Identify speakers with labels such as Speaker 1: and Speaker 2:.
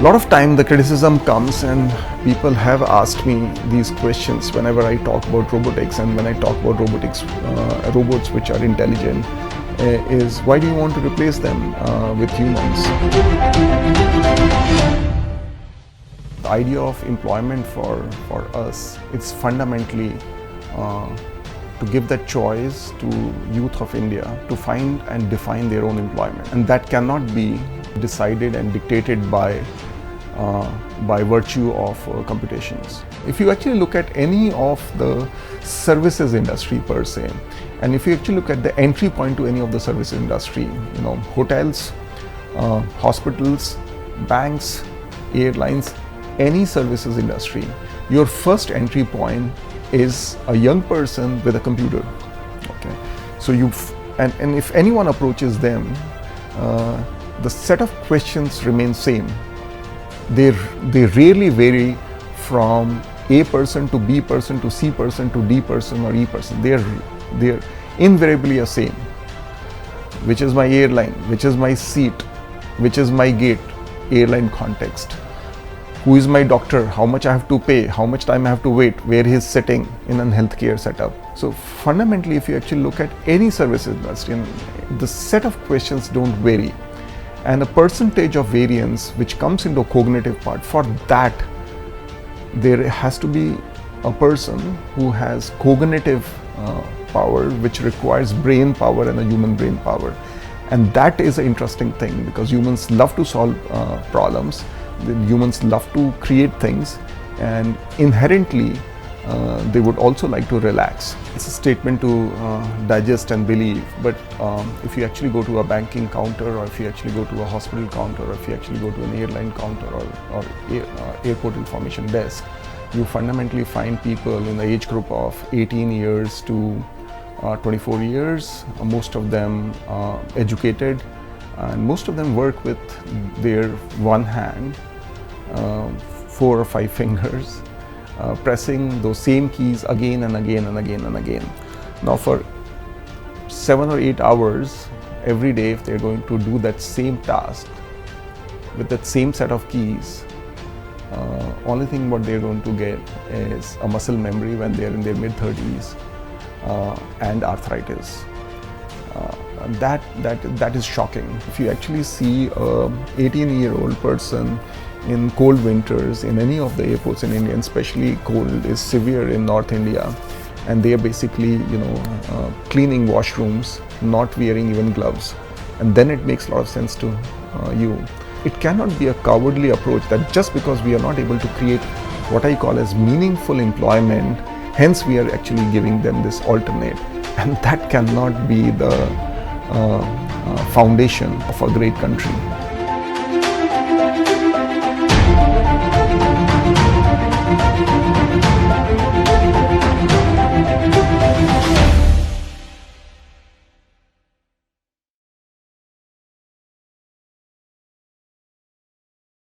Speaker 1: lot of time the criticism comes, and people have asked me these questions whenever I talk about robotics, and when I talk about robotics, robots which are intelligent, is why do you want to replace them with humans? The idea of employment for us, it's fundamentally to give that choice to youth of India to find and define their own employment, and that cannot be decided and dictated by virtue of computations. If you actually look at any of the services industry per se, and if you actually look at the entry point to any of the service industry, hotels, hospitals, banks, airlines, any services industry, your first entry point is a young person with a computer. Okay, so and if anyone approaches them, the set of questions remain same. They rarely vary from A person to B person to C person to D person or E person. They're invariably the same. Which is my airline? Which is my seat? Which is my gate? Airline context. Who is my doctor? How much I have to pay? How much time I have to wait? Where he is sitting in a healthcare setup? So fundamentally, if you actually look at any service industry, the set of questions don't vary. And a percentage of variance which comes into cognitive part, for that there has to be a person who has cognitive power, which requires brain power and a human brain power. And that is an interesting thing, because humans love to solve problems, humans love to create things, and inherently they would also like to relax. It's a statement to digest and believe, but if you actually go to a banking counter, or if you actually go to a hospital counter, or if you actually go to an airline counter or airport information desk, you fundamentally find people in the age group of 18 years to 24 years, most of them educated, and most of them work with their one hand, 4 or 5 fingers, pressing those same keys again and again and again and again. Now for 7 or 8 hours every day, if they're going to do that same task with that same set of keys, only thing what they're going to get is a muscle memory when they're in their mid-30s and arthritis. That is shocking. If you actually see a 18-year-old person in cold winters in any of the airports in India, and especially cold is severe in North India, and they are basically cleaning washrooms, not wearing even gloves, and then it makes a lot of sense to you. It cannot be a cowardly approach that just because we are not able to create what I call as meaningful employment, hence we are actually giving them this alternate, and that cannot be the foundation of a great country.